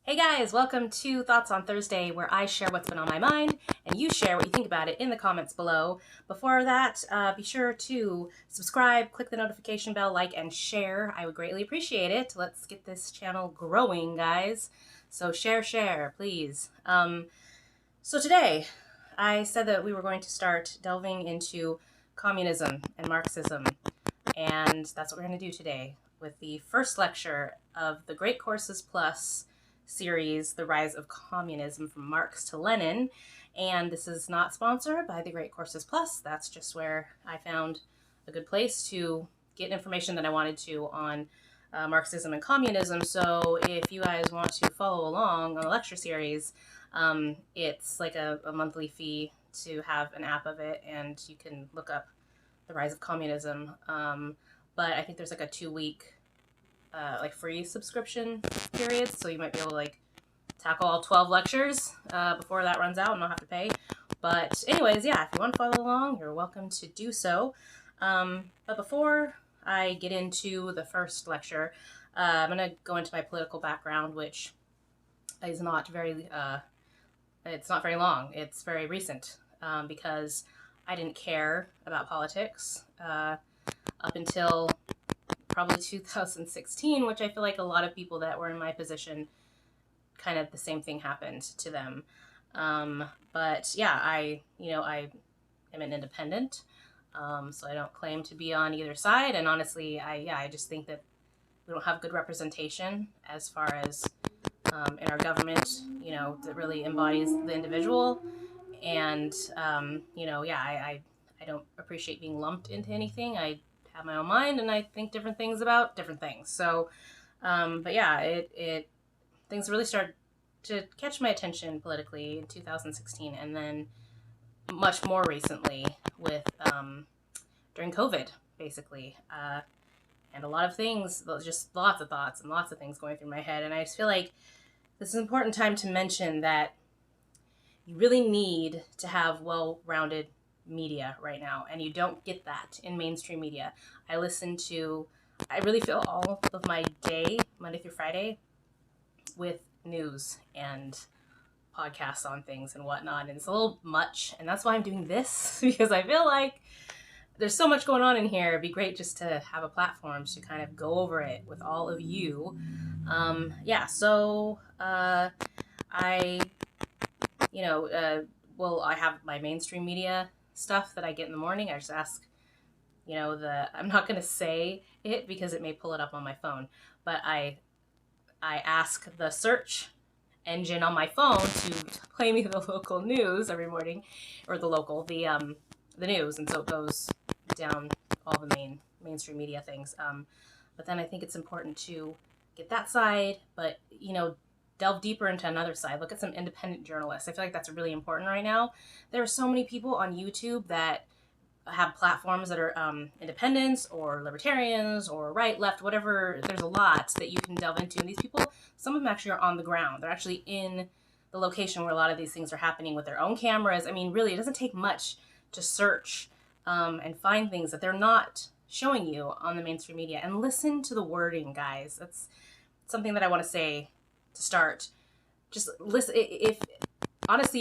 Hey guys, welcome to Thoughts on Thursday, where I share what's been on my mind and you share what you think about it in the comments below. Before that, be sure to subscribe, click the notification bell, like, and share. I would greatly appreciate it. Let's get this channel growing, guys. So share, please. So today, I said that we were going to start delving into communism and Marxism, and that's what we're going to do today with the first lecture of the Great Courses Plus series, The Rise of Communism from Marx to Lenin. And this is not sponsored by the Great Courses Plus. That's just where I found a good place to get information that I wanted to on Marxism and communism. So if you guys want to follow along on the lecture series, it's like a monthly fee to have an app of it, and you can look up The Rise of Communism. But I think there's like a 2-week free subscription period, so you might be able to tackle all 12 lectures before that runs out and not have to pay. But anyways, yeah, if you want to follow along, you're welcome to do so. But before I get into the first lecture, I'm going to go into my political background, which is not very it's not very long. It's very recent, because I didn't care about politics up until probably 2016, which I feel like a lot of people that were in my position, kind of the same thing happened to them. But yeah, I am an independent, so I don't claim to be on either side. And honestly, I just think that we don't have good representation as far as in our government, that really embodies the individual. And I don't appreciate being lumped into anything. I have my own mind and I think different things about different things. So, but yeah, it things really started to catch my attention politically in 2016, and then much more recently with during COVID, basically, and a lot of things, just lots of thoughts and lots of things going through my head. And I just feel like this is an important time to mention that you really need to have well-rounded media right now, and you don't get that in mainstream media. I really fill all of my day, Monday through Friday, with news and podcasts on things and whatnot, and it's a little much, and that's why I'm doing this, because I feel like there's so much going on in here. It'd be great just to have a platform to kind of go over it with all of you. I have my mainstream media stuff that I get in the morning. I just ask, I'm not going to say it because it may pull it up on my phone, but I ask the search engine on my phone to play me the local news every morning, or the news, and so it goes down all the mainstream media things. But then I think it's important to get that side, but delve deeper into another side. Look at some independent journalists. I feel like that's really important right now. There are so many people on YouTube that have platforms that are independents or libertarians or right, left, whatever. There's a lot that you can delve into. And these people, some of them actually are on the ground. They're actually in the location where a lot of these things are happening with their own cameras. I mean, really, it doesn't take much to search and find things that they're not showing you on the mainstream media. And listen to the wording, guys. That's something that I want to say to start. Just listen. If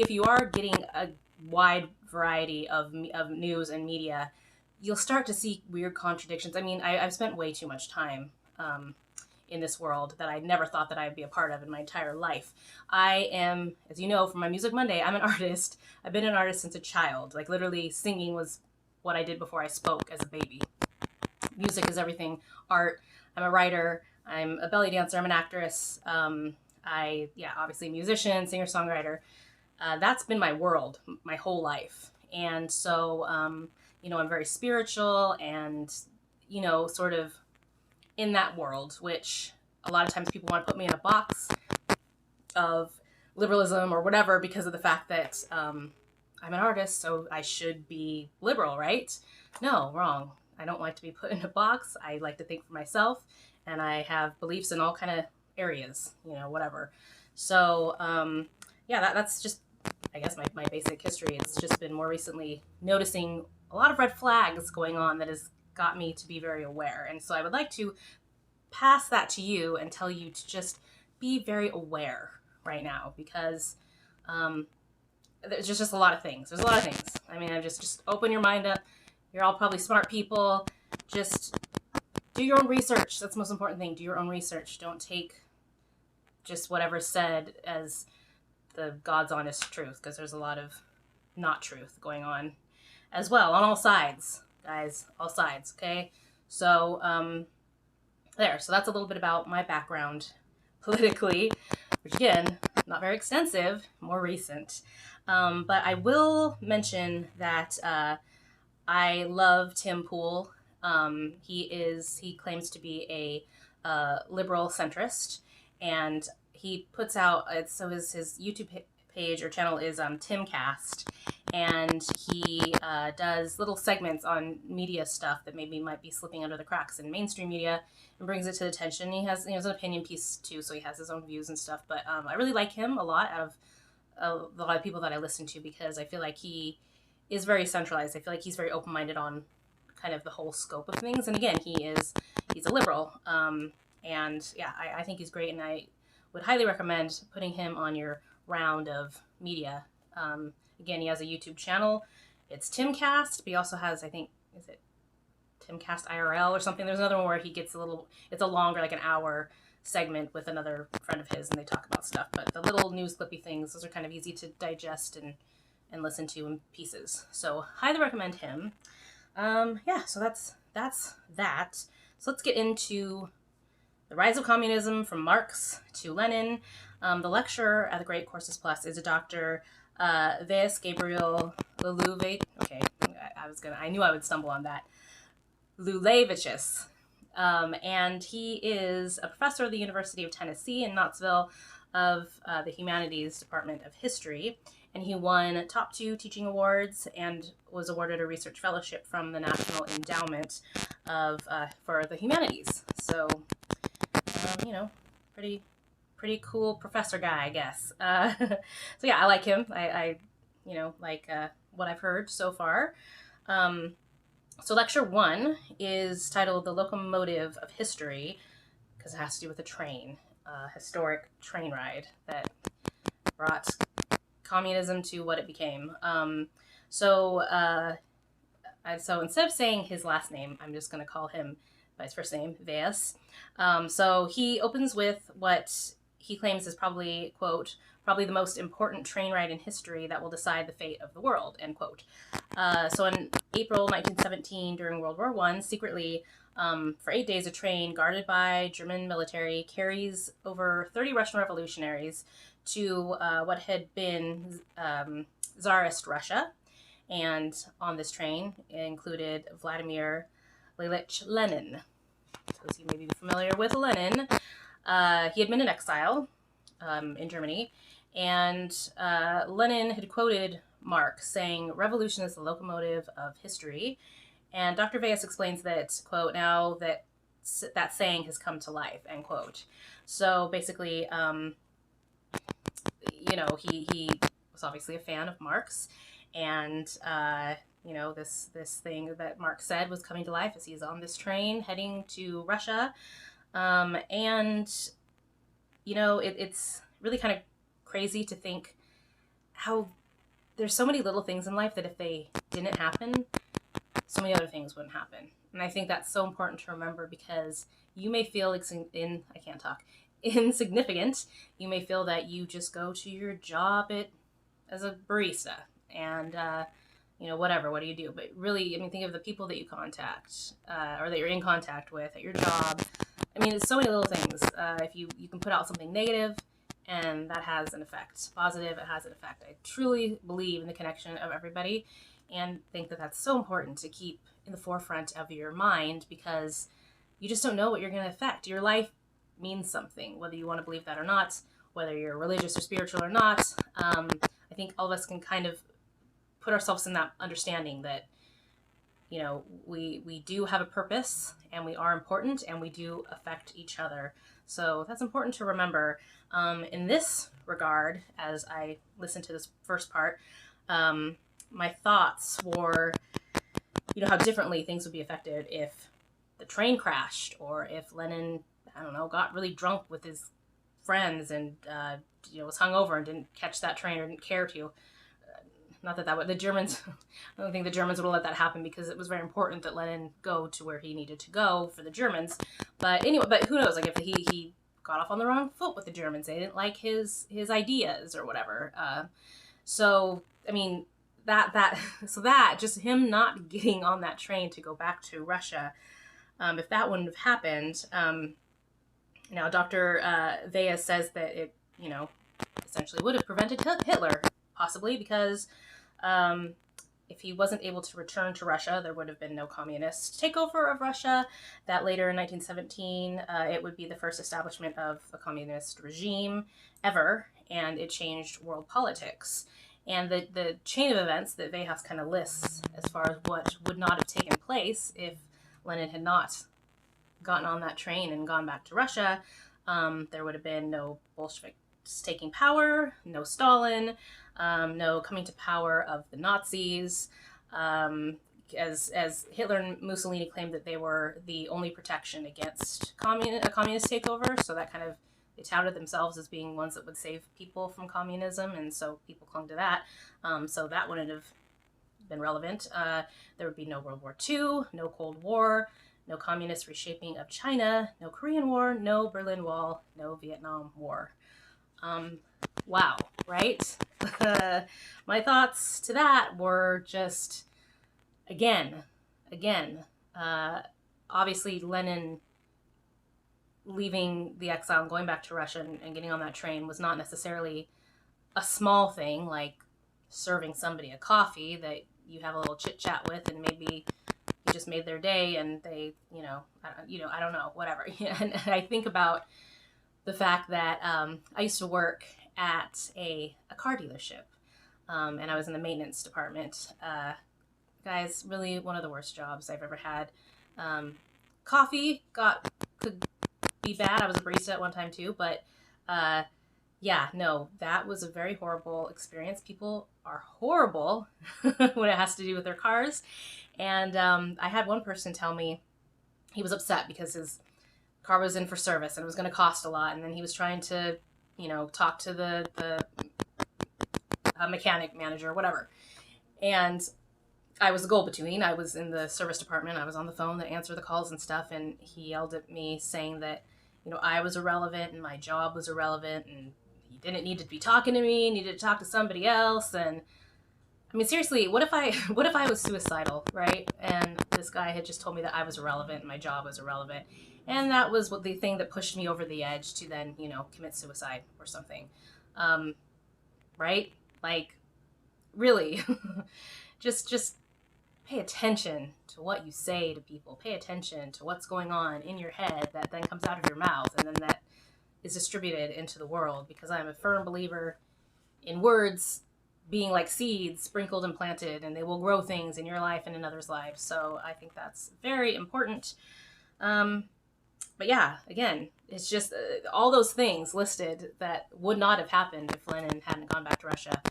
you are getting a wide variety of news and media, you'll start to see weird contradictions. I mean, I've spent way too much time in this world that I never thought that I'd be a part of in my entire life. I am, as you know from my Music Monday, I'm an artist. I've been an artist since a child. Like, literally, singing was what I did before I spoke as a baby. Music is everything. Art. I'm a writer. I'm a belly dancer. I'm an actress. Obviously a musician, singer-songwriter. That's been my world my whole life. And so, I'm very spiritual and, sort of in that world, which a lot of times people want to put me in a box of liberalism or whatever because of the fact that I'm an artist, so I should be liberal, right? No, wrong. I don't like to be put in a box. I like to think for myself, and I have beliefs in all kind of areas, whatever. So, that's just, I guess, my basic history. It's just been more recently noticing a lot of red flags going on that has got me to be very aware. And so I would like to pass that to you and tell you to just be very aware right now, because there's just a lot of things. There's a lot of things. I mean, just open your mind up. You're all probably smart people. Just do your own research. That's the most important thing. Do your own research. Don't take just whatever's said as the God's honest truth, because there's a lot of not truth going on as well on all sides, guys. All sides, okay? So, so that's a little bit about my background politically, which again, not very extensive, more recent. But I will mention that I love Tim Pool. He claims to be a liberal centrist, and he puts out, so his YouTube page or channel is Timcast, and he does little segments on media stuff that maybe might be slipping under the cracks in mainstream media, and brings it to attention. He has an opinion piece too, so he has his own views and stuff. But I really like him a lot out of a lot of people that I listen to, because I feel like he is very centralized. I feel like he's very open-minded on kind of the whole scope of things. And again, he's a liberal. And yeah, I think he's great, and I would highly recommend putting him on your round of media. Again, he has a YouTube channel. It's Timcast, but he also has, I think, is it Timcast IRL or something? There's another one where he gets it's a longer, like an hour segment with another friend of his, and they talk about stuff. But the little news clippy things, those are kind of easy to digest and listen to in pieces. So highly recommend him. So that's that. So let's get into the Rise of Communism from Marx to Lenin. The lecturer at the Great Courses Plus is a Dr. Ves Gabriel Lulevich. Okay, I knew I would stumble on that. Lulevicius. And he is a professor of the University of Tennessee in Knoxville of the Humanities Department of History. And he won top 2 teaching awards and was awarded a research fellowship from the National Endowment for the Humanities. So, pretty cool professor guy, I guess. So yeah, I like him. I like what I've heard so far. So lecture 1 is titled "The Locomotive of History," because it has to do with a train, a historic train ride that brought communism to what it became. So instead of saying his last name, I'm just going to call him by his first name, Ves. So he opens with what he claims is probably, quote, "probably the most important train ride in history that will decide the fate of the world," end quote. So in April 1917, during World War I, secretly, for 8 days, a train guarded by German military carries over 30 Russian revolutionaries to what had been Tsarist Russia. And on this train, it included Vladimir Ilyich Lenin. Those of you may be familiar with Lenin. He had been in exile in Germany, and Lenin had quoted Marx saying, "Revolution is the locomotive of history." And Dr. Ves explains that, quote, "now that saying has come to life," end quote. So basically, he was obviously a fan of Marx, and this thing that Marx said was coming to life as he's on this train heading to Russia. It's really kind of crazy to think how there's so many little things in life that if they didn't happen, so many other things wouldn't happen. And I think that's so important to remember, because you may feel insignificant. You may feel that you just go to your job as a barista and, whatever, what do you do? But really, think of the people that you contact or that you're in contact with at your job. It's so many little things. If you can put out something negative, and that has an effect. Positive, it has an effect. I truly believe in the connection of everybody, and think that that's so important to keep in the forefront of your mind, because you just don't know what you're going to affect. Your life means something, whether you want to believe that or not, whether you're religious or spiritual or not. I think all of us can kind of put ourselves in that understanding that, we do have a purpose, and we are important, and we do affect each other. So that's important to remember. In this regard, as I listened to this first part, my thoughts were, how differently things would be affected if the train crashed, or if Lenin, got really drunk with his friends and was hungover and didn't catch that train or didn't care to. Not that would the Germans. I don't think the Germans would have let that happen because it was very important that Lenin go to where he needed to go for the Germans. But anyway, but who knows? Like if he got off on the wrong foot with the Germans, they didn't like his ideas or whatever. So I mean that just him not getting on that train to go back to Russia. If that wouldn't have happened, now Dr. Vea says that it essentially would have prevented Hitler, possibly because if he wasn't able to return to Russia, there would have been no communist takeover of Russia. That later in 1917, it would be the first establishment of a communist regime ever, and it changed world politics. And the chain of events that Vehas kind of lists as far as what would not have taken place if Lenin had not gotten on that train and gone back to Russia, there would have been no Bolsheviks taking power, no Stalin, no coming to power of the Nazis, as Hitler and Mussolini claimed that they were the only protection against a communist takeover. So that kind of, they touted themselves as being ones that would save people from communism, and so people clung to that. So that wouldn't have been relevant. There would be no World War II, no Cold War, no communist reshaping of China, no Korean War, no Berlin Wall, no Vietnam War. Wow, right? My thoughts to that were just, again, obviously Lenin leaving the exile and going back to Russia and getting on that train was not necessarily a small thing, like serving somebody a coffee that you have a little chit chat with, and maybe you just made their day, and they, I don't know, whatever. And I think about the fact that I used to work at a car dealership, and I was in the maintenance department. Guys, really one of the worst jobs I've ever had. Coffee could be bad. I was a barista at one time too, but yeah, no, that was a very horrible experience. People are horrible when it has to do with their cars. And I had one person tell me he was upset because his car was in for service and it was going to cost a lot. And then he was trying to, talk to the mechanic manager or whatever. And I was the go-between. I was in the service department. I was on the phone to answer the calls and stuff. And he yelled at me saying that, I was irrelevant and my job was irrelevant and he didn't need to be talking to me, needed to talk to somebody else. And I mean, seriously, what if I was suicidal, right? And this guy had just told me that I was irrelevant and my job was irrelevant. And that was the thing that pushed me over the edge to then, commit suicide or something. Right? Like, really, just pay attention to what you say to people. Pay attention to what's going on in your head that then comes out of your mouth and then that is distributed into the world, because I'm a firm believer in words being like seeds sprinkled and planted, and they will grow things in your life and in others' lives. So I think that's very important. But yeah, again, it's just all those things listed that would not have happened if Lenin hadn't gone back to Russia.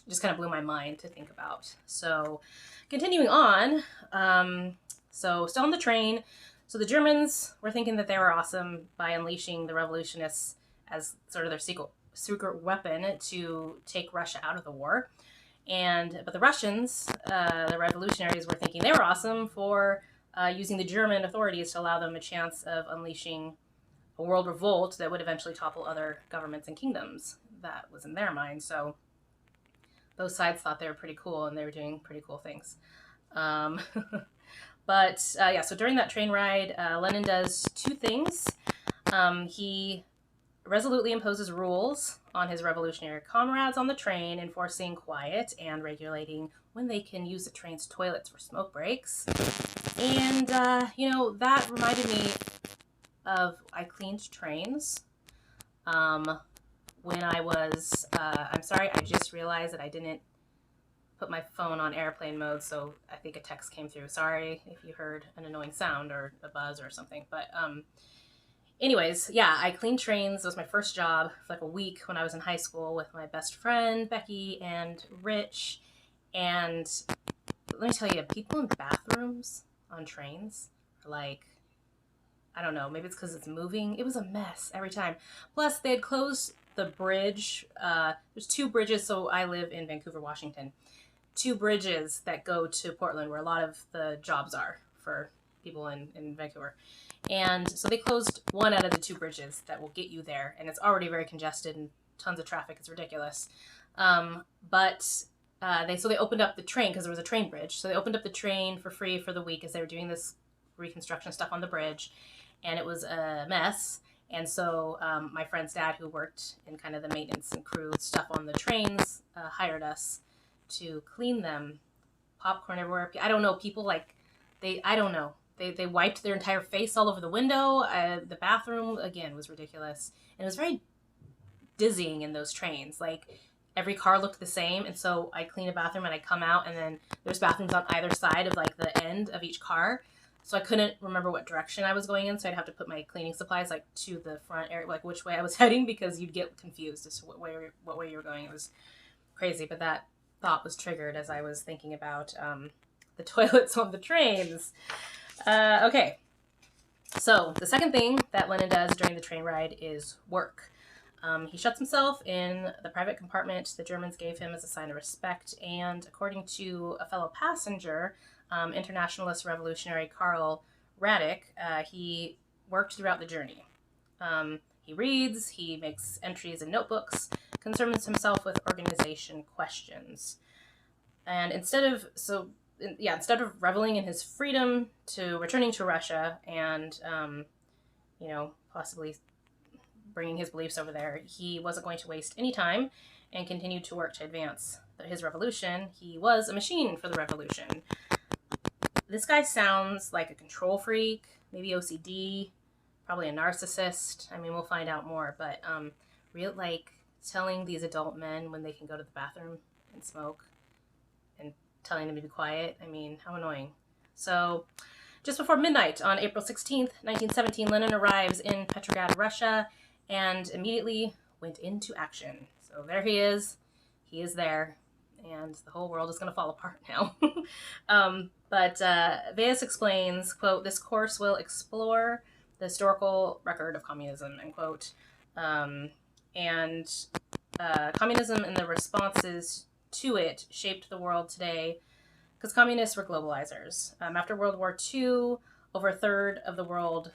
Just kind of blew my mind to think about. So continuing on, so still on the train. So the Germans were thinking that they were awesome by unleashing the revolutionists as sort of their secret weapon to take Russia out of the war. But the Russians, the revolutionaries, were thinking they were awesome for using the German authorities to allow them a chance of unleashing a world revolt that would eventually topple other governments and kingdoms. That was in their mind. So those sides thought they were pretty cool, and they were doing pretty cool things. So during that train ride, Lenin does two things. He resolutely imposes rules on his revolutionary comrades on the train, enforcing quiet and regulating when they can use the train's toilets for smoke breaks. And, that reminded me of I cleaned trains. When I was, I'm sorry, I just realized that I didn't put my phone on airplane mode, so I think a text came through. Sorry if you heard an annoying sound or a buzz or something. But anyways, yeah, I cleaned trains. It was my first job for like a week when I was in high school with my best friend, Becky, and Rich. And let me tell you, people in bathrooms on trains are like, I don't know, maybe it's because it's moving. It was a mess every time. Plus, they had closed the bridge. There's two bridges, so I live in Vancouver, Washington. Two bridges that go to Portland, where a lot of the jobs are for people in Vancouver. And so they closed one out of the two bridges that will get you there, and it's already very congested and tons of traffic. It's ridiculous. But they opened up the train because there was a train bridge. So they opened up the train for free for the week as they were doing this reconstruction stuff on the bridge, and it was a mess. And so my friend's dad, who worked in kind of the maintenance and crew stuff on the trains, hired us to clean them. Popcorn everywhere. I don't know. People I don't know. They wiped their entire face all over the window. The bathroom, again, was ridiculous. And it was very dizzying in those trains. Like, every car looked the same. And so I clean a bathroom and I come out, and then there's bathrooms on either side of, like, the end of each car. So I couldn't remember what direction I was going in. So I'd have to put my cleaning supplies, like, to the front area, like, which way I was heading, because you'd get confused as to what way you were going. It was crazy. But that thought was triggered as I was thinking about the toilets on the trains. Okay, so the second thing that Lennon does during the train ride is work. He shuts himself in the private compartment the Germans gave him as a sign of respect, and according to a fellow passenger, internationalist revolutionary Karl Radek, he worked throughout the journey. He reads, he makes entries in notebooks, concerns himself with organization questions. And instead of reveling in his freedom to returning to Russia and, possibly bringing his beliefs over there, he wasn't going to waste any time and continued to work to advance his revolution. He was a machine for the revolution. This guy sounds like a control freak, maybe OCD, probably a narcissist. I mean, we'll find out more, but telling these adult men when they can go to the bathroom and smoke and telling them to be quiet. I mean, how annoying. So just before midnight on April 16th, 1917, Lenin arrives in Petrograd, Russia, and immediately went into action. So there he is. He is there. And the whole world is going to fall apart now. But Bayes explains, quote, "This course will explore the historical record of communism," end quote. Communism and the responses to it shaped the world today because communists were globalizers. After World War II, over a third of the world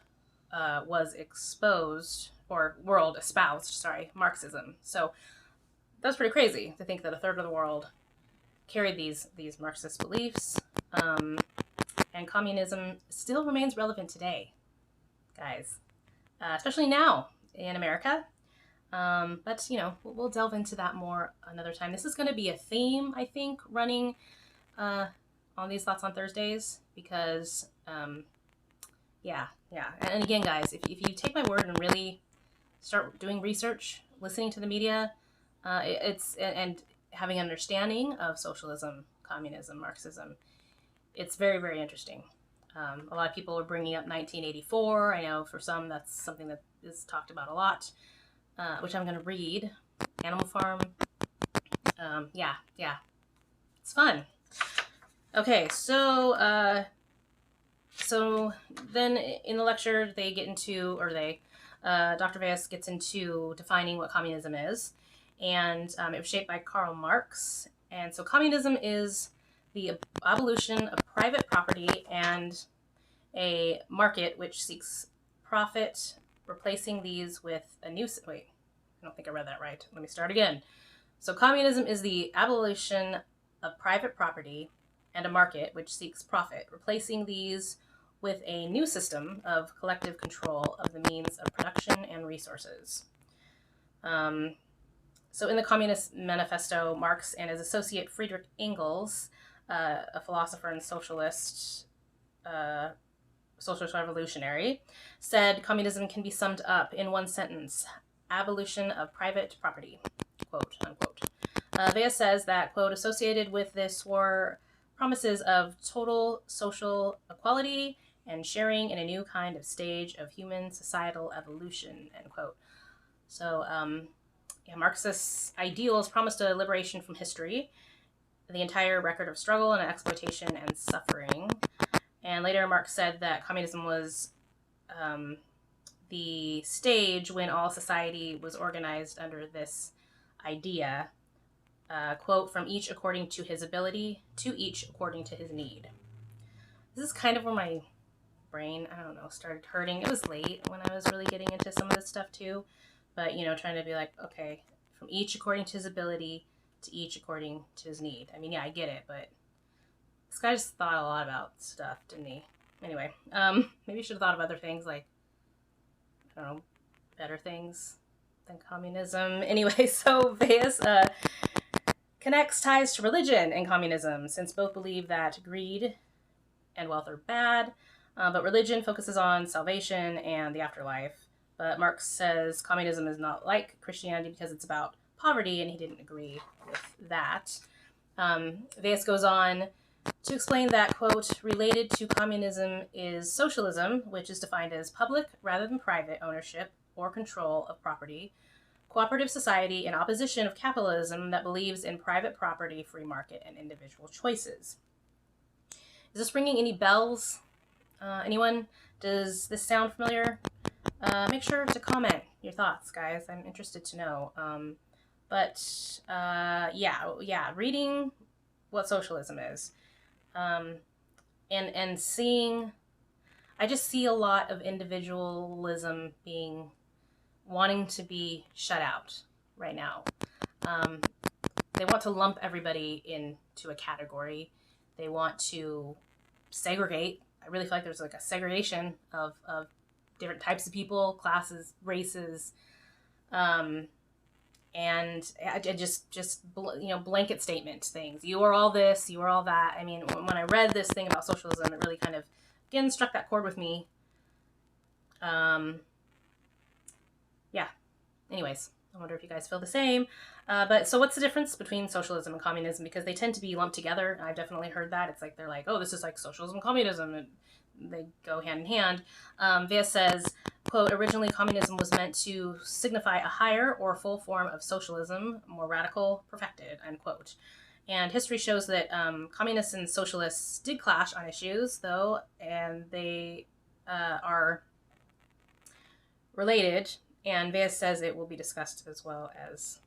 espoused Marxism. So that's pretty crazy to think that a third of the world carried these Marxist beliefs. And communism still remains relevant today, guys, especially now in America. But, we'll delve into that more another time. This is going to be a theme, I think, running on these Thoughts on Thursdays, because, yeah. And again, guys, if you take my word and really start doing research, listening to the media, and having an understanding of socialism, communism, Marxism, it's very, very interesting. A lot of people are bringing up 1984. I know for some that's something that is talked about a lot. Which I'm going to read. Animal Farm. Yeah. It's fun. Okay, so then in the lecture they get into, Dr. Bayes gets into defining what communism is. And it was shaped by Karl Marx. And so communism is the abolition of private property and a market which seeks profit, replacing these with a new... Wait, I don't think I read that right. Let me start again. So communism is the abolition of private property and a market which seeks profit, replacing these with a new system of collective control of the means of production and resources. So in the Communist Manifesto, Marx and his associate Friedrich Engels, a philosopher and socialist revolutionary, said communism can be summed up in one sentence: abolition of private property, quote, unquote. Bayes says that, quote, associated with this were promises of total social equality and sharing in a new kind of stage of human societal evolution, end quote. So, Marxist ideals promised a liberation from history, the entire record of struggle and exploitation and suffering. And later Marx said that communism was the stage when all society was organized under this idea. Quote, from each according to his ability, to each according to his need. This is kind of where my brain, I don't know, started hurting. It was late when I was really getting into some of this stuff too. But, trying to be like, okay, from each according to his ability, to each according to his need. I mean, yeah, I get it, but this guy just thought a lot about stuff, didn't he? Anyway, maybe you should have thought of other things, like, I don't know, better things than communism. Anyway, so Veas connects ties to religion and communism, since both believe that greed and wealth are bad, but religion focuses on salvation and the afterlife. But Marx says communism is not like Christianity because it's about poverty, and he didn't agree with that. Veas goes on to explain that, quote, related to communism is socialism, which is defined as public rather than private ownership or control of property, cooperative society in opposition of capitalism that believes in private property, free market, and individual choices. Is this ringing any bells? Anyone? Does this sound familiar? Make sure to comment your thoughts, guys. I'm interested to know. Reading what socialism is. And seeing, I just see a lot of individualism wanting to be shut out right now. They want to lump everybody into a category. They want to segregate. I really feel like there's like a segregation of different types of people, classes, races, and I just blanket statement things. You are all this, you are all that. I mean, when I read this thing about socialism, it really kind of, again, struck that chord with me. Anyways, I wonder if you guys feel the same. But so what's the difference between socialism and communism? Because they tend to be lumped together. I've definitely heard that. It's like, they're like, oh, this is like socialism and communism, and they go hand in hand. Veas says, quote, originally communism was meant to signify a higher or full form of socialism, more radical, perfected, end quote. And history shows that communists and socialists did clash on issues, though, and they are related. And Veas says it will be discussed as well as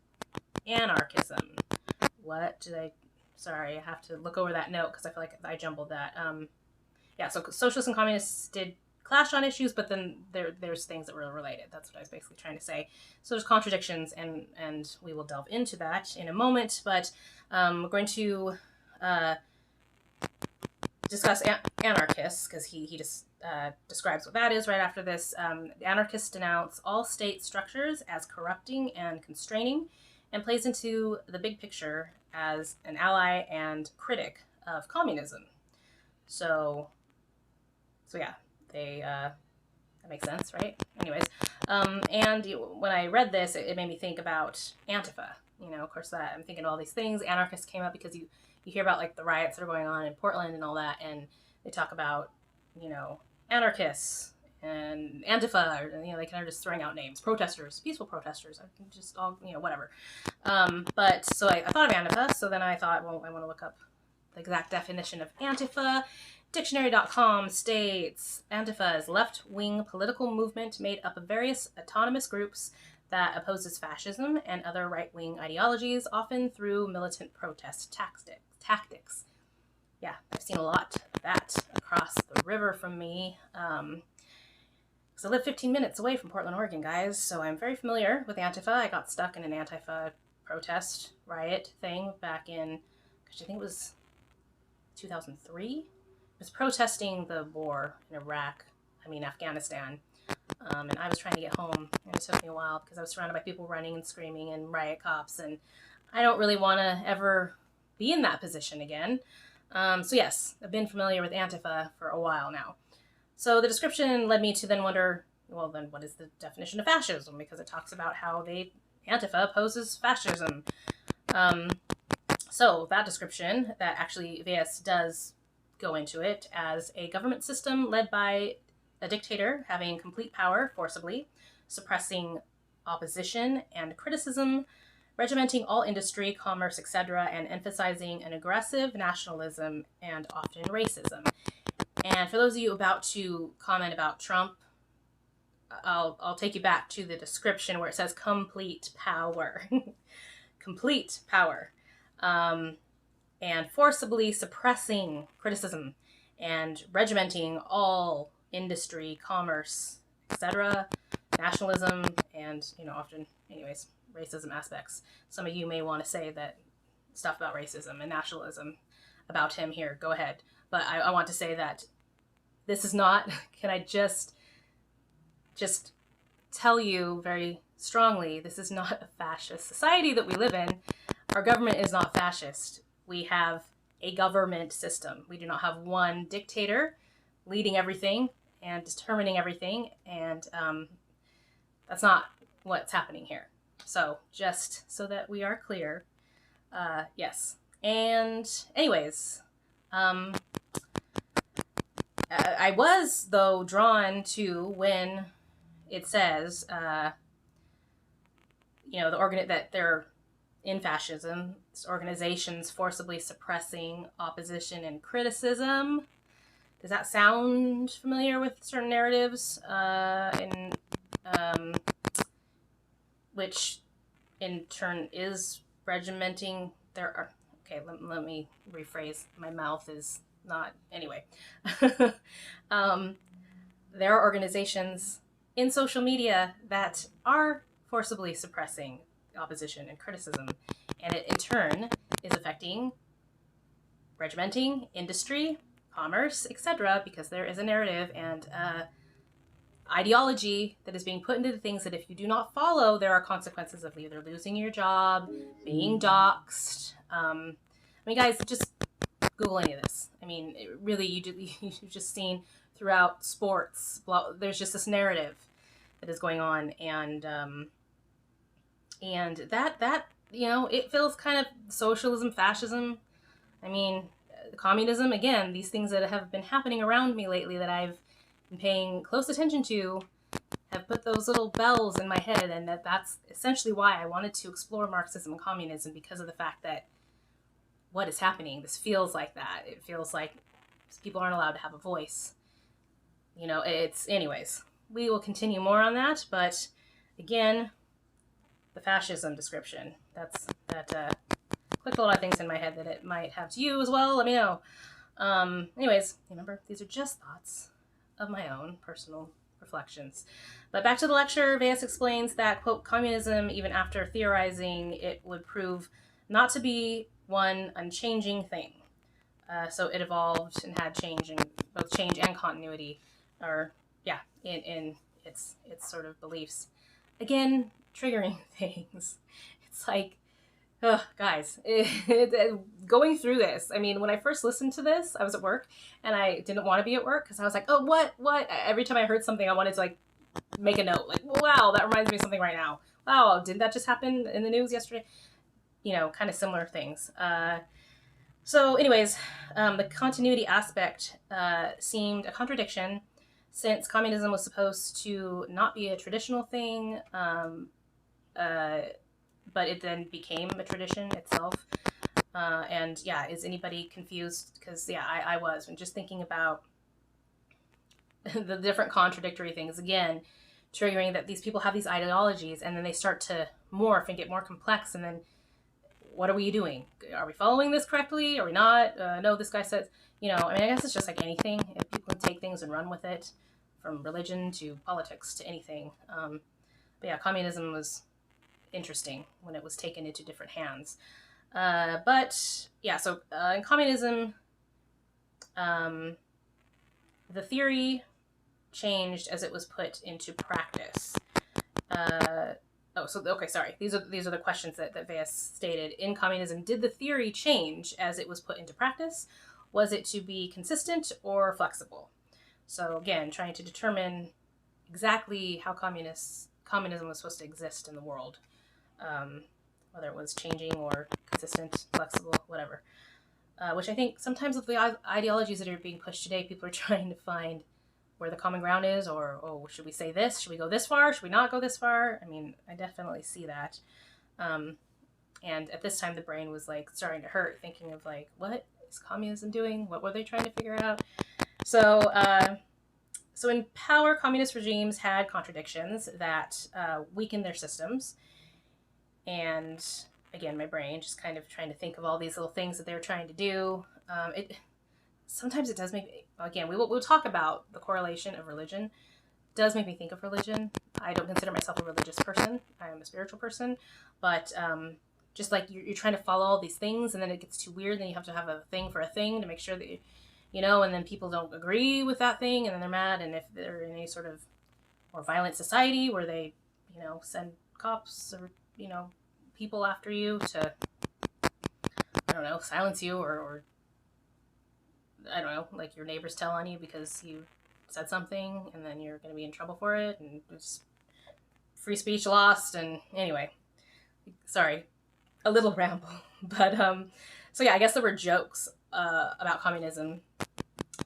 anarchism. Sorry, I have to look over that note because I feel like I jumbled that. So socialists and communists did clash on issues, but then there's things that were related. That's what I was basically trying to say. So there's contradictions, and we will delve into that in a moment. But we're going to discuss anarchists, because he just describes what that is right after this. Anarchists denounce all state structures as corrupting and constraining, and plays into the big picture as an ally and critic of communism. So yeah, that makes sense, right? Anyways, and when I read this, it made me think about Antifa. Of course, that I'm thinking of all these things. Anarchists came up because you hear about like the riots that are going on in Portland and all that, and they talk about, anarchists and Antifa, or, they kind of just throwing out names, protesters, peaceful protesters, I can just all, whatever. But so I thought of Antifa, so then I thought, well, I want to look up the exact definition of Antifa. Dictionary.com states, Antifa is left-wing political movement made up of various autonomous groups that opposes fascism and other right-wing ideologies, often through militant protest tactics. Yeah, I've seen a lot of that across the river from me. Because I live 15 minutes away from Portland, Oregon, guys, so I'm very familiar with Antifa. I got stuck in an Antifa protest riot thing back in, I think it was 2003. It was protesting the war in Afghanistan. And I was trying to get home, and it took me a while because I was surrounded by people running and screaming and riot cops, and I don't really want to ever be in that position again. So yes, I've been familiar with Antifa for a while now. So the description led me to then wonder, well, then what is the definition of fascism? Because it talks about how Antifa opposes fascism. So that description, that actually Veas does go into it as a government system led by a dictator having complete power forcibly, suppressing opposition and criticism, regimenting all industry, commerce, etc., and emphasizing an aggressive nationalism and often racism. And for those of you about to comment about Trump, I'll take you back to the description where it says complete power. Complete power. And forcibly suppressing criticism and regimenting all industry, commerce, etc., nationalism, and, often, anyways, racism aspects. Some of you may want to say that stuff about racism and nationalism about him here. Go ahead. But I want to say that this is not, can I just tell you very strongly, this is not a fascist society that we live in. Our government is not fascist. We have a government system. We do not have one dictator leading everything and determining everything, and that's not what's happening here. So just so that we are clear, yes. And anyways, I was, though, drawn to when it says, that they're in fascism, organizations forcibly suppressing opposition and criticism. Does that sound familiar with certain narratives? Which in turn is regimenting okay, let me rephrase. My mouth is not, anyway. There are organizations in social media that are forcibly suppressing opposition and criticism, and it in turn is affecting regimenting industry, commerce, etc., because there is a narrative and ideology that is being put into the things that if you do not follow, there are consequences of either losing your job, being doxxed. Guys, just Google any of this. Really, you've just seen throughout sports, there's just this narrative that is going on, and that it feels kind of socialism, fascism. Communism, again, these things that have been happening around me lately that I've been paying close attention to have put those little bells in my head, and that's essentially why I wanted to explore Marxism and communism, because of the fact that what is happening, this feels like that. It feels like people aren't allowed to have a voice. Anyways, we will continue more on that, but again, the fascism description, clicked a lot of things in my head that it might have to you as well. Let me know. Anyways, remember, these are just thoughts of my own personal reflections. But back to the lecture, Veyes explains that, quote, communism, even after theorizing, it would prove not to be one unchanging thing. So it evolved and had change, and both change and continuity are, in its sort of beliefs. Again, triggering things. It's like, guys, going through this. When I first listened to this, I was at work, and I didn't want to be at work because I was like, oh, what? Every time I heard something, I wanted to make a note, wow, that reminds me of something right now. Wow, didn't that just happen in the news yesterday? Kind of similar things. So anyways, the continuity aspect seemed a contradiction, since communism was supposed to not be a traditional thing, but it then became a tradition itself. Is anybody confused? Because, I was. When just thinking about the different contradictory things, again, triggering that these people have these ideologies, and then they start to morph and get more complex, and then what are we doing? Are we following this correctly? Are we not? No, this guy says, I guess it's just like anything. If people can take things and run with it, from religion to politics to anything. Communism was interesting when it was taken into different hands. In communism, the theory changed as it was put into practice. These are the questions that Veyes stated. In communism, did the theory change as it was put into practice? Was it to be consistent or flexible? So again, trying to determine exactly how communism was supposed to exist in the world. Whether it was changing or consistent, flexible, whatever. Which I think sometimes with the ideologies that are being pushed today, people are trying to find where the common ground is, or should we say this? Should we go this far? Should we not go this far? I definitely see that. And at this time, the brain was starting to hurt, thinking of what is communism doing? What were they trying to figure out? So So in power, communist regimes had contradictions that weakened their systems. And again, my brain just kind of trying to think of all these little things that they were trying to do. It sometimes it does make me, again, we'll talk about the correlation of religion. It does make me think of religion. I don't consider myself a religious person. I am a spiritual person, but just like you're trying to follow all these things, and then it gets too weird. Then you have to have a thing for a thing to make sure that you know, and then people don't agree with that thing, and then they're mad. And if they're in any sort of more violent society where they, you know, send cops or, you know, people after you to, I don't know, silence you, or I don't know, like your neighbors tell on you because you said something, and then you're going to be in trouble for it, and it's free speech lost. And anyway, sorry, a little ramble. But so yeah, I guess there were jokes about communism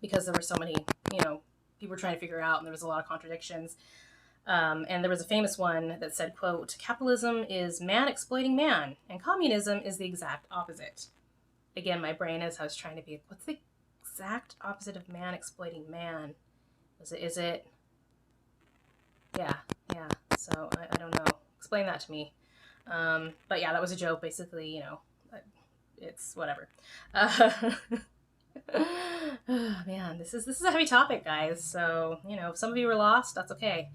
because there were so many, you know, people were trying to figure out, and there was a lot of contradictions. And there was a famous one that said, quote, "Capitalism is man exploiting man, and communism is the exact opposite." Again, my brain, as I was trying to be, what's the exact opposite of man exploiting man? Is it? Yeah. So I don't know. Explain that to me. But yeah, that was a joke. Basically, you know, it's whatever. Man, this is a heavy topic, guys. So, you know, if some of you were lost, that's okay.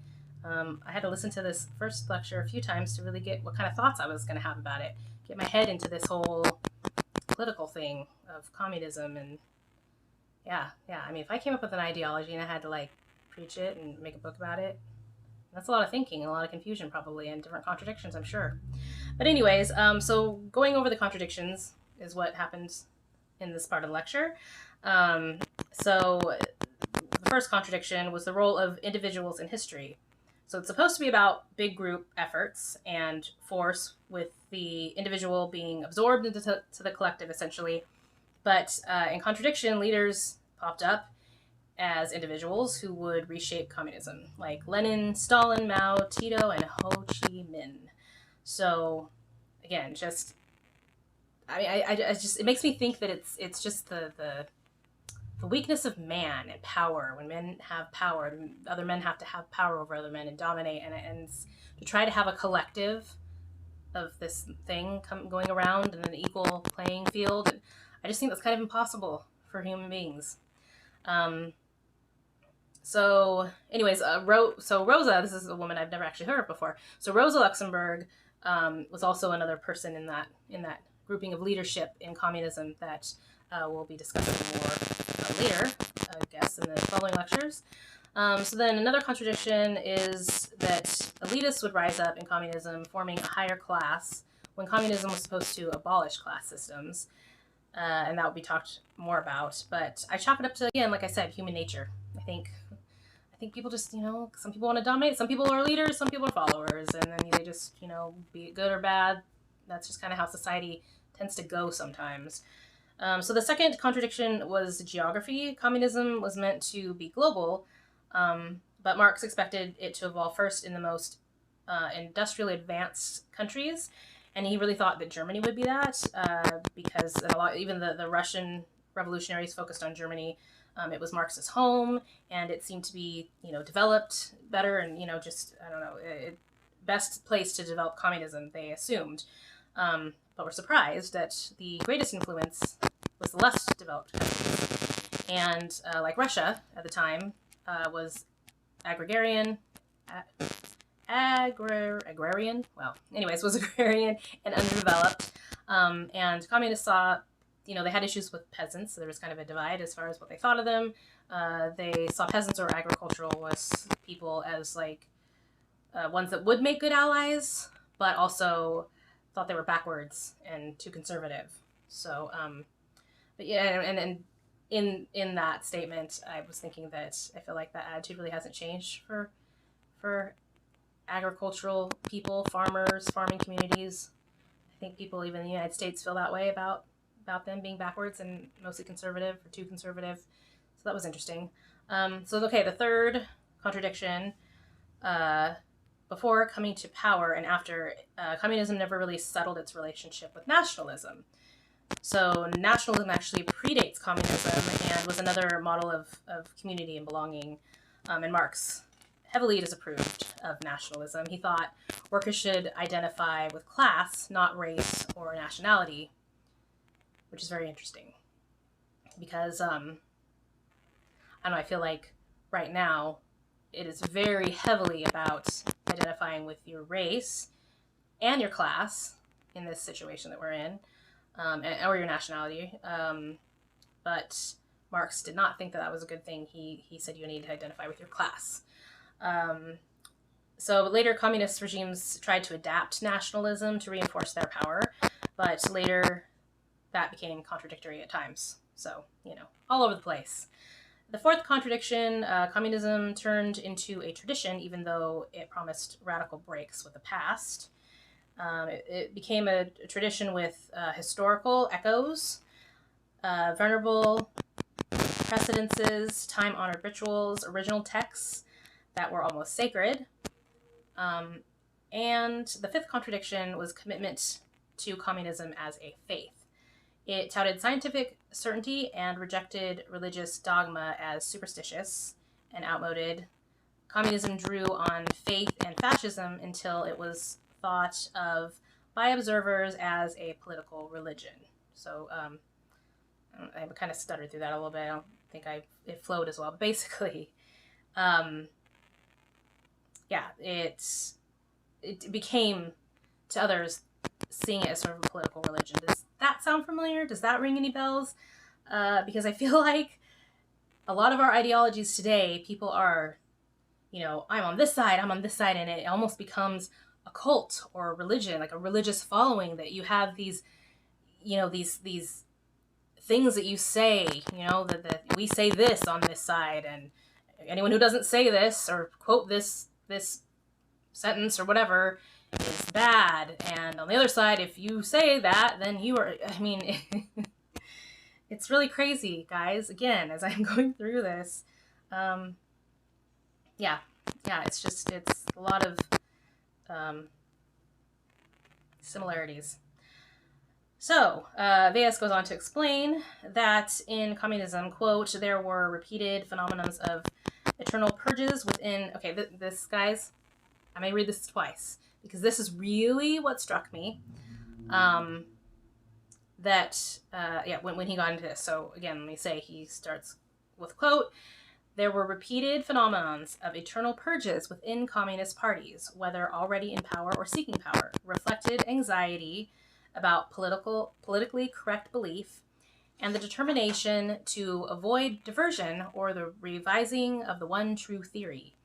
I had to listen to this first lecture a few times to really get what kind of thoughts I was going to have about it. Get my head into this whole political thing of communism. And yeah. I mean, if I came up with an ideology and I had to like preach it and make a book about it, that's a lot of thinking and a lot of confusion probably, and different contradictions, I'm sure. But anyways, so going over the contradictions is what happens in this part of the lecture. So the first contradiction was the role of individuals in history. So it's supposed to be about big group efforts and force, with the individual being absorbed into the collective, essentially. But in contradiction, leaders popped up as individuals who would reshape communism, like Lenin, Stalin, Mao, Tito, and Ho Chi Minh. So again, just I just, it makes me think that it's just the weakness of man and power. When men have power, other men have to have power over other men and dominate, and to try to have a collective of this thing going around in an equal playing field. I just think that's kind of impossible for human beings. So anyways, Rosa, this is a woman I've never actually heard of before. So Rosa Luxemburg was also another person in that grouping of leadership in communism that we'll be discussing more later, I guess, in the following lectures. So then another contradiction is that elitists would rise up in communism, forming a higher class, when communism was supposed to abolish class systems. And that will be talked more about. But I chalk it up to, again, like I said, human nature. I think people just, you know, some people want to dominate, some people are leaders, some people are followers, and then they just, you know, be it good or bad. That's just kind of how society tends to go sometimes. So the second contradiction was geography. Communism was meant to be global, but Marx expected it to evolve first in the most industrially advanced countries, and he really thought that Germany would be that, because even the Russian revolutionaries focused on Germany. It was Marx's home, and it seemed to be, you know, developed better, and, you know, just, I don't know, best place to develop communism, they assumed. But were surprised that the greatest influence was the less developed countries. And like Russia at the time was agrarian. Well, anyways, was agrarian and underdeveloped. And communists saw, you know, they had issues with peasants, so there was kind of a divide as far as what they thought of them. They saw peasants or agriculturalist people as like ones that would make good allies, but also thought they were backwards and too conservative. So, but yeah, and in that statement, I was thinking that I feel like that attitude really hasn't changed for agricultural people, farmers, farming communities. I think people even in the United States feel that way about them being backwards and mostly conservative or too conservative. So that was interesting. The third contradiction, before coming to power and after, communism never really settled its relationship with nationalism. So nationalism actually predates communism and was another model of community and belonging. And Marx heavily disapproved of nationalism. He thought workers should identify with class, not race or nationality, which is very interesting because I don't know, I feel like right now it is very heavily about identifying with your race and your class in this situation that we're in, or your nationality. But Marx did not think that that was a good thing. He said you need to identify with your class. So later communist regimes tried to adapt nationalism to reinforce their power, but later that became contradictory at times. So, all over the place. The fourth contradiction, communism turned into a tradition even though it promised radical breaks with the past. It became a tradition with historical echoes, venerable precedences, time-honored rituals, original texts that were almost sacred. And the fifth contradiction was commitment to communism as a faith. It touted scientific certainty and rejected religious dogma as superstitious and outmoded. Communism drew on faith and fascism until it was thought of by observers as a political religion. So I kind of stuttered through that a little bit. I don't think it flowed as well. But basically, it became to others seeing it as sort of a political religion. Does that sound familiar? Does that ring any bells? Because I feel like a lot of our ideologies today, people are, I'm on this side, and it almost becomes a cult or a religion, like a religious following, that you have these, these things that you say, that we say this on this side, and anyone who doesn't say this or quote this sentence or whatever is bad. And on the other side, if you say that, then you are, it's really crazy, guys. Again, as I'm going through this, it's a lot of similarities. So, Veas goes on to explain that in communism, quote, there were repeated phenomena of eternal purges within... Okay, this, guys, I may read this twice, because this is really what struck me, when he got into this. So, again, let me say, he starts with, quote, there were repeated phenomena of eternal purges within communist parties, whether already in power or seeking power, reflected anxiety about politically correct belief, and the determination to avoid diversion or the revising of the one true theory.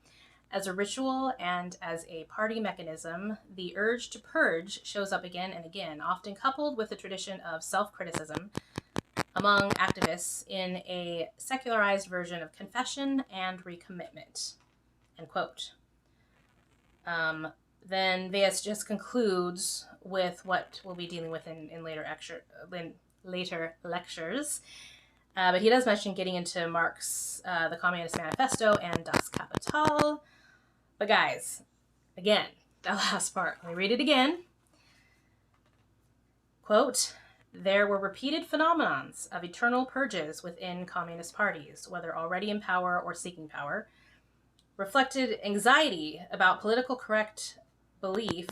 As a ritual and as a party mechanism, the urge to purge shows up again and again, often coupled with a tradition of self-criticism among activists in a secularized version of confession and recommitment. End quote. Then Veas just concludes with what we'll be dealing with in later lectures. But he does mention getting into Marx, the Communist Manifesto, and Das Kapital. But guys, again, that last part, let me read it again. Quote, there were repeated phenomena of eternal purges within communist parties, whether already in power or seeking power, reflected anxiety about political correct belief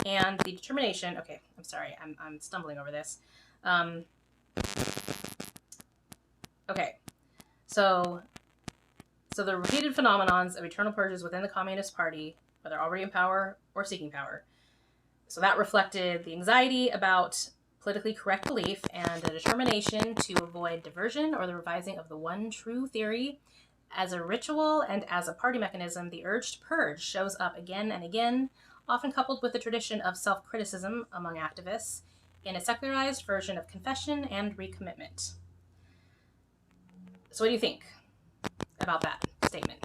and the determination... Okay, I'm sorry, I'm stumbling over this. Okay, so the repeated phenomenons of eternal purges within the Communist Party, whether already in power or seeking power. So that reflected the anxiety about politically correct belief and the determination to avoid diversion or the revising of the one true theory. As a ritual and as a party mechanism, the urge to purge shows up again and again, often coupled with the tradition of self-criticism among activists in a secularized version of confession and recommitment. So what do you think about that statement?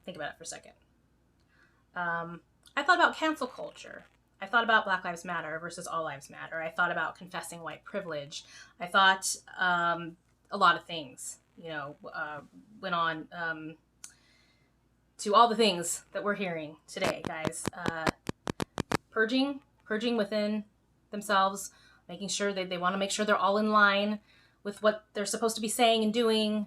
Think about it for a second. I thought about cancel culture. I thought about Black Lives Matter versus All Lives Matter. I thought about confessing white privilege. I thought a lot of things, went on to all the things that we're hearing today, guys. Purging within themselves, making sure that they want to make sure they're all in line with what they're supposed to be saying and doing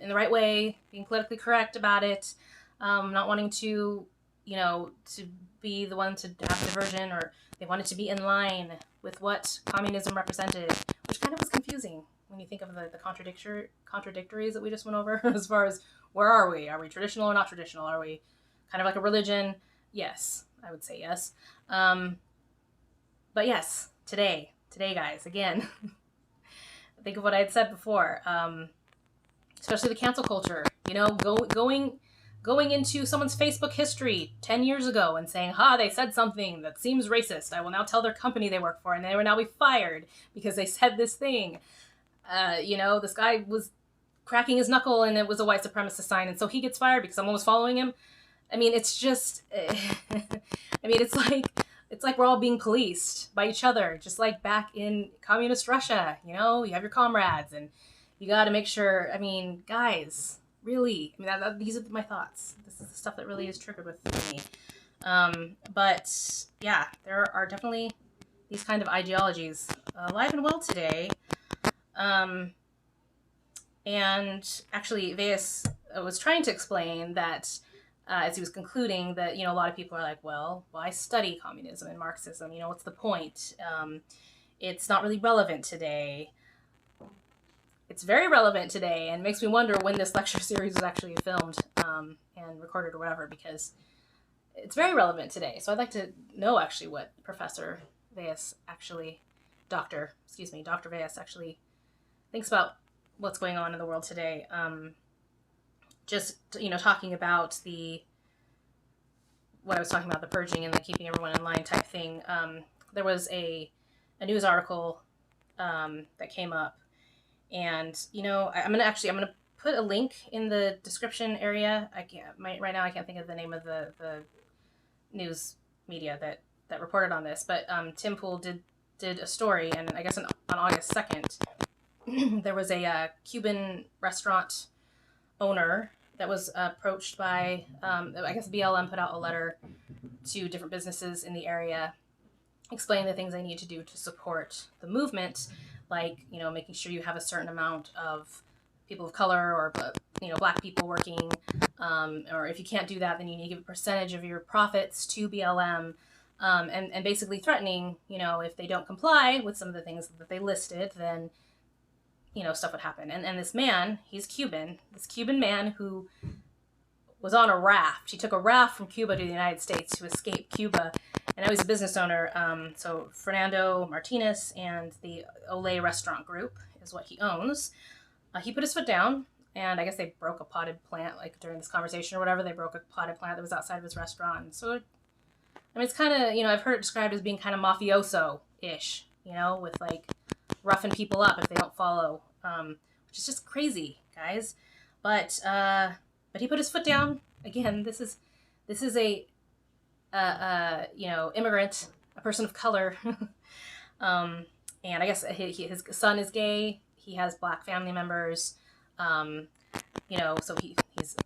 in the right way, being politically correct about it, not wanting to, to be the one to have diversion, or they wanted to be in line with what communism represented, which kind of was confusing when you think of the contradictories that we just went over as far as where are we? Are we traditional or not traditional? Are we kind of like a religion? Yes, I would say yes. But yes, today, guys, again, think of what I had said before, especially the cancel culture, going into someone's Facebook history 10 years ago and saying, they said something that seems racist. I will now tell their company they work for, and they will now be fired because they said this thing. This guy was cracking his knuckle and it was a white supremacist sign, and so he gets fired because someone was following him. I mean, it's just, it's like we're all being policed by each other, just like back in communist Russia. You have your comrades, and you got to make sure. I mean, guys, really. These are my thoughts. This is the stuff that really is triggered with me. But yeah, there are definitely these kind of ideologies alive and well today. And actually, Veas was trying to explain that. As he was concluding, that a lot of people are like, well, I study communism and Marxism. What's the point? It's not really relevant today. It's very relevant today, and makes me wonder when this lecture series was actually filmed and recorded or whatever, because it's very relevant today. So I'd like to know actually what Professor Veas actually, Dr. Veas actually thinks about what's going on in the world today. Just, talking about what I was talking about, the purging and the keeping everyone in line type thing. There was a news article that came up, and, I'm going to put a link in the description area. Right now I can't think of the name of the news media that reported on this, but Tim Pool did a story, and I guess on August 2nd, there was a Cuban restaurant owner that was approached by, I guess BLM put out a letter to different businesses in the area explaining the things they need to do to support the movement, like, making sure you have a certain amount of people of color or, black people working, or if you can't do that, then you need to give a percentage of your profits to BLM, and basically threatening, if they don't comply with some of the things that they listed, then stuff would happen. And this man, he's Cuban, this Cuban man who was on a raft. He took a raft from Cuba to the United States to escape Cuba. And now he's a business owner. So Fernando Martinez and the Olay Restaurant Group is what he owns. He put his foot down, and I guess they broke a potted plant, like during this conversation or whatever. They broke a potted plant that was outside of his restaurant. And so, it's kind of, I've heard it described as being kind of mafioso-ish, with like roughing people up if they don't follow, which is just crazy, guys. But he put his foot down. Again, this is a immigrant, a person of color, and I guess his son is gay. He has black family members, so he's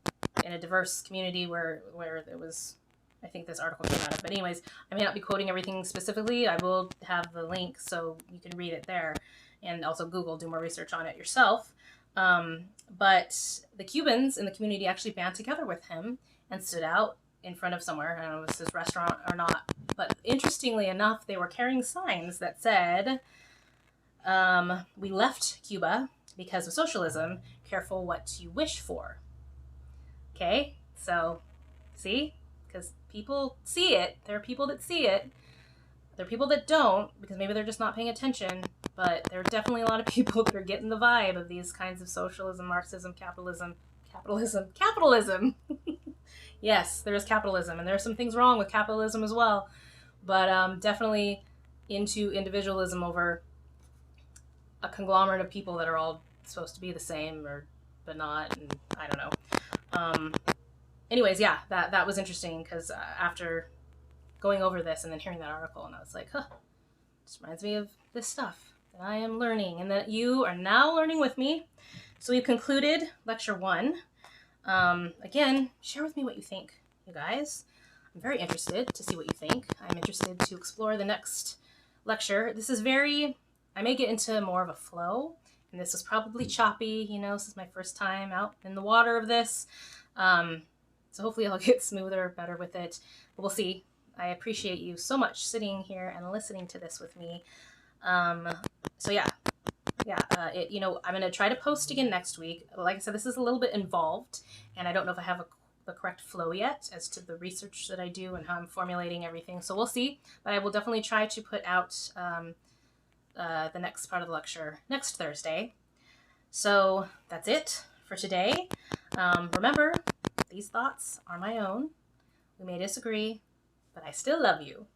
in a diverse community where there was. I think this article came out of. But anyways, I may not be quoting everything specifically. I will have the link so you can read it there, and also do more research on it yourself. But the Cubans in the community actually band together with him and stood out in front of somewhere. I don't know if it was his restaurant or not. But interestingly enough, they were carrying signs that said, "We left Cuba because of socialism. Careful what you wish for." Okay, so see? Because people see it. There are people that see it. There are people that don't, because maybe they're just not paying attention. But there are definitely a lot of people that are getting the vibe of these kinds of socialism, Marxism, capitalism. Yes, there is capitalism, and there are some things wrong with capitalism as well. But definitely into individualism over a conglomerate of people that are all supposed to be the same, but not, and I don't know. Anyways, yeah, that was interesting, because after going over this and then hearing that article, and I was like, this reminds me of this stuff that I am learning and that you are now learning with me. So we've concluded lecture 1. Again, share with me what you think, you guys. I'm very interested to see what you think. I'm interested to explore the next lecture. This is I may get into more of a flow And this was probably choppy, you know, this is my first time out in the water of this. So hopefully I'll get smoother, better with it. But we'll see. I appreciate you so much sitting here and listening to this with me. So yeah, you know, I'm going to try to post again next week. Like I said, this is a little bit involved, and I don't know if I have the correct flow yet as to the research that I do and how I'm formulating everything. So we'll see, but I will definitely try to put out the next part of the lecture next Thursday. So that's it for today. Remember, these thoughts are my own. We may disagree, but I still love you.